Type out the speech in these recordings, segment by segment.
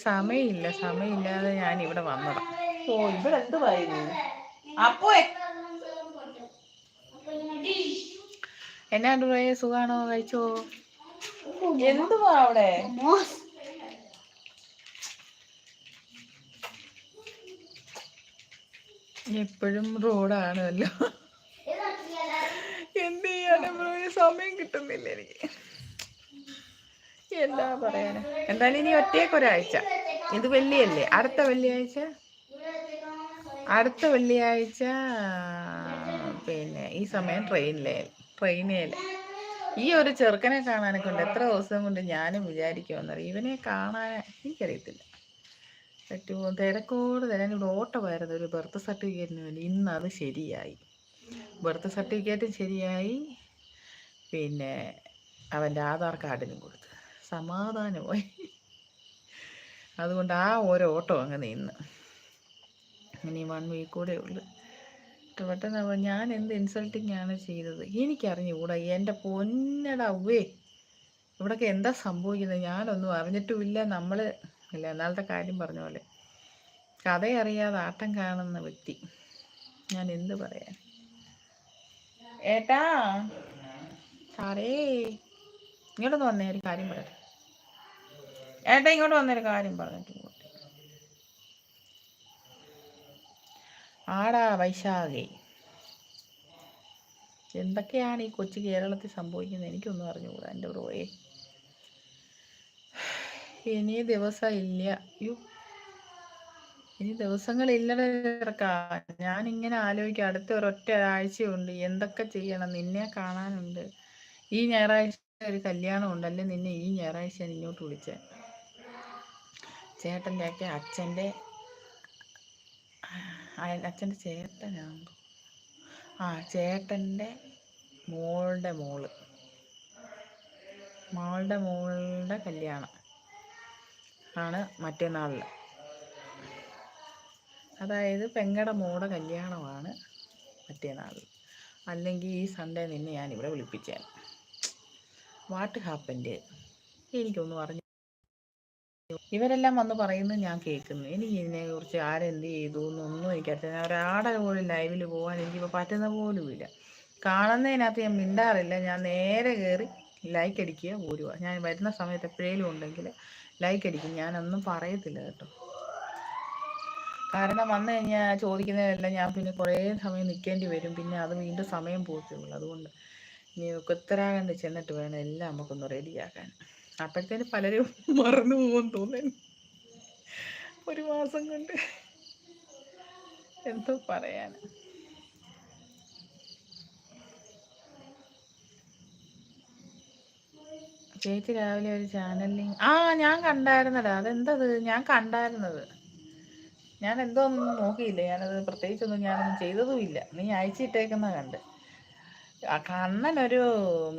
സമയമില്ലാതെ ഞാൻ ഇവിടെ വന്നതാ. ഓ ഇവിടെ എന്തുവായിരുന്നു അപ്പോ എന്നാണ്ട് പോയ സുഖാണോ? കഴിച്ചോ? എന്തുവാ അവിടെ? എപ്പോഴും റോഡാണല്ലോ. എന്ത് ചെയ്യാനും സമയം കിട്ടുന്നില്ല എനിക്ക്. എന്താ പറയാന്. എന്തായാലും ഇനി ഒരാഴ്ച, ഇത് വെള്ളിയല്ലേ, അടുത്ത വെള്ളിയാഴ്ച പിന്നെ ഈ സമയം ട്രെയിനേൽ ഈ ഒരു ചെറുക്കനെ കാണാനൊക്കെ ഉണ്ട്. എത്ര ദിവസം കൊണ്ട് ഞാനും വിചാരിക്കുമെന്നറിയാം, ഇവനെ കാണാൻ. എനിക്കറിയത്തില്ല പറ്റുമോ. തിരക്കോട് തരാൻ ഇവിടെ ഓട്ടമായിരുന്നു ഒരു ബർത്ത് സർട്ടിഫിക്കറ്റിന് വേണ്ടി. ഇന്ന് അത് ശരിയായി, ബർത്ത് സർട്ടിഫിക്കറ്റും ശരിയായി, പിന്നെ അവൻ്റെ ആധാർ കാർഡിനും കൊടുത്ത് സമാധാനമായി. അതുകൊണ്ട് ആ ഓരോ ഓട്ടം അങ്ങ് നിന്ന്. ഇനി 1 വീക്ക് കൂടെ ഉള്ളു. പെട്ടെന്ന് ഞാൻ എന്ത് ഇൻസൾട്ടിങ് ആണ് ചെയ്തത് എനിക്കറിഞ്ഞുകൂടാ. എൻ്റെ പൊന്നടവേ, ഇവിടൊക്കെ എന്താ സംഭവിക്കുന്നത് ഞാനൊന്നും അറിഞ്ഞിട്ടുമില്ല. നമ്മൾ ഇല്ല എന്നാളത്തെ കാര്യം പറഞ്ഞ പോലെ കഥയറിയാതെ ആട്ടം കാണുന്ന വ്യക്തി. ഞാൻ എന്ത് പറയാൻ. ഏട്ടാ സാറേ ഇങ്ങോട്ടൊന്ന് വന്നേ, ഒരു കാര്യം പറയട്ടെ. ഏട്ടാ ഇങ്ങോട്ട് വന്നൊരു കാര്യം പറഞ്ഞിട്ട് പോട്ടെ. ആടാ വൈശാഖേ, എന്തൊക്കെയാണ് ഈ കൊച്ചു കേരളത്തിൽ സംഭവിക്കുന്നത് എനിക്കൊന്നും അറിഞ്ഞുകൂടാ എൻ്റെ ബ്രോയെ. ഇനി ദിവസമില്ല. ഇനി ദിവസങ്ങളില്ലടക്കാ. ഞാനിങ്ങനെ ആലോചിക്കുക, അടുത്ത ഒരൊറ്റ ആഴ്ചയുണ്ട്, എന്തൊക്കെ ചെയ്യണം. നിന്നെ കാണാനുണ്ട്. ഈ ഞായറാഴ്ച ഒരു കല്യാണം ഉണ്ടല്ലേ, നിന്നെ ഈ ഞായറാഴ്ച ഇങ്ങോട്ട് വിളിച്ചേ. ചേട്ടൻ്റെയൊക്കെ അച്ഛൻ്റെ ചേട്ടനാണ്. ചേട്ടൻ്റെ മോളുടെ കല്യാണം ആണ് മറ്റന്നാളിൽ. അതായത് പെങ്ങടെ മോടെ കല്യാണമാണ് മറ്റന്നാളിൽ. അല്ലെങ്കിൽ ഈ സൺഡേ നിന്നെ ഞാനിവിടെ വിളിപ്പിച്ചേനെ. വാട്ട് ഹാപ്പൻഡ് എനിക്കൊന്നും അറിഞ്ഞു. ഇവരെല്ലാം വന്ന് പറയുന്നത് ഞാൻ കേൾക്കുന്നു. എനിക്ക് ഇതിനെക്കുറിച്ച് ആരെന്ത് ചെയ്തു എന്നൊന്നും എനിക്കറിയില്ല. ഞാൻ ഒരാടെ പോലും ലൈവിൽ പോകാൻ എനിക്കിപ്പോൾ പറ്റുന്ന പോലുമില്ല. കാണുന്നതിനകത്ത് ഞാൻ മിണ്ടാറില്ല. ഞാൻ നേരെ കയറി ലൈക്ക് അടിക്കുക പോരുക. ഞാൻ വരുന്ന സമയത്ത് എപ്പോഴേലും ഉണ്ടെങ്കിൽ ലൈക്ക് അടിക്കും. ഞാനൊന്നും പറയത്തില്ല കേട്ടോ. കാരണം വന്നു കഴിഞ്ഞാൽ ചോദിക്കുന്നതിനെല്ലാം ഞാൻ പിന്നെ കുറേ സമയം നിൽക്കേണ്ടി വരും. പിന്നെ അത് വീണ്ടും സമയം പോകത്തുള്ളൂ. അതുകൊണ്ട് ഇനി ഉത്തരാഖണ്ഡ് ചെന്നിട്ട് വേണം എല്ലാം നമുക്കൊന്ന് റെഡിയാക്കാൻ. അപ്പോഴത്തേന് പലരും മറന്നു പോകുമെന്ന് തോന്നുന്നു. 1 മാസം കൊണ്ട് എന്തോ പറയാൻ. ചേച്ചി രാവിലെ ഒരു ചാനലിൽ ഞാൻ കണ്ടായിരുന്നടാ. അതെന്തത് ഞാൻ കണ്ടായിരുന്നത്. ഞാൻ എന്തോ ഒന്നും നോക്കിയില്ല. ഞാനത് പ്രത്യേകിച്ചൊന്നും ഞാനൊന്നും ചെയ്തതുമില്ല. നീ അയച്ചിട്ടേക്കുന്ന കണ്ട്. കണ്ണനൊരു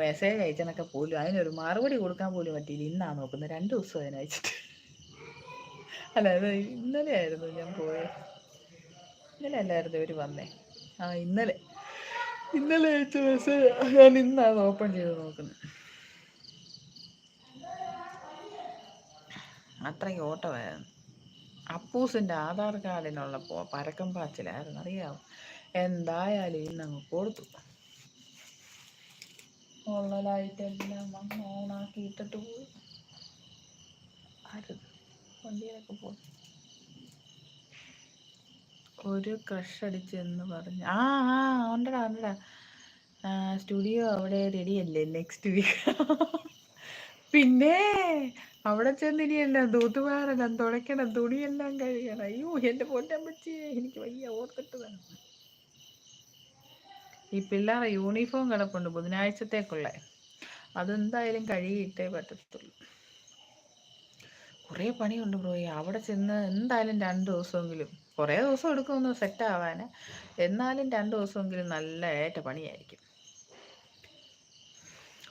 മെസ്സേജ് അയച്ചെന്നൊക്കെ പോലും അതിനൊരു മറുപടി കൊടുക്കാൻ പോലും പറ്റിയില്ല. ഇന്നാണ് നോക്കുന്നത്. 2 ദിവസം അതിനയച്ചിട്ട്. അല്ല അത് ഇന്നലെ ആയിരുന്നു ഞാൻ പോയത്. ഇന്നലെ അല്ലായിരുന്നു ഇവർ വന്നേ. ഇന്നലെ അയച്ച മെസ്സേജ് ഞാൻ ഇന്നാണ് ഓപ്പൺ ചെയ്ത് നോക്കുന്നത്. അത്രയ്ക്ക് ഓട്ടമായിരുന്നു. അപ്പൂസിൻ്റെ ആധാർ കാർഡിനുള്ളപ്പോൾ പരക്കം പാച്ചിലായിരുന്നു, അറിയാമോ. എന്തായാലും ഇന്നങ്ങ് കൊടുത്തു. ഉള്ള ലൈറ്റെല്ലാം വന്ന് ഓണാക്കി ഇട്ടിട്ട് പോയി. വണ്ടിയിലൊക്കെ പോയി. ഒരു ക്രഷ് അടിച്ചെന്ന് പറഞ്ഞു. ഉണ്ടടാ. സ്റ്റുഡിയോ അവിടെ റെഡിയല്ലേ നെക്സ്റ്റ് വീക്ക്. പിന്നെ അവിടെ ചെന്നിനിയെല്ലാം തൂത്തുവാരണം, തുടയ്ക്കണം, തുണിയെല്ലാം കഴുകണം. അയ്യോ എൻ്റെ പൊന്നമ്മച്ചി, എനിക്ക് വയ്യ ഓർത്തിട്ട് തന്നെ. ഈ പിള്ളേരെ യൂണിഫോം കിടപ്പുണ്ട് ബുധനാഴ്ചത്തേക്കുള്ള. അതെന്തായാലും കഴുകിയിട്ടേ പറ്റത്തുള്ളൂ. കുറേ പണിയുണ്ട് ബ്രോയെ. അവിടെ ചെന്ന് എന്തായാലും 2 ദിവസമെങ്കിലും, കുറേ ദിവസം എടുക്കുമെന്ന് സെറ്റ് ആവാൻ, എന്നാലും 2 ദിവസമെങ്കിലും നല്ല ഏറ്റ പണിയായിരിക്കും.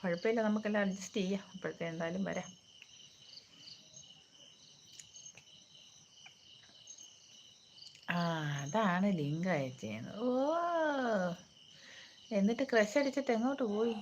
കുഴപ്പമില്ല, നമുക്കെല്ലാം അഡ്ജസ്റ്റ് ചെയ്യാം. അപ്പോഴത്തെ എന്തായാലും വരാം. അതാണ് ലിങ്ക് അയച്ചേന്ന്. എന്നിട്ട് ക്രഷ് അടിച്ചിട്ട് എങ്ങോട്ട് പോയി?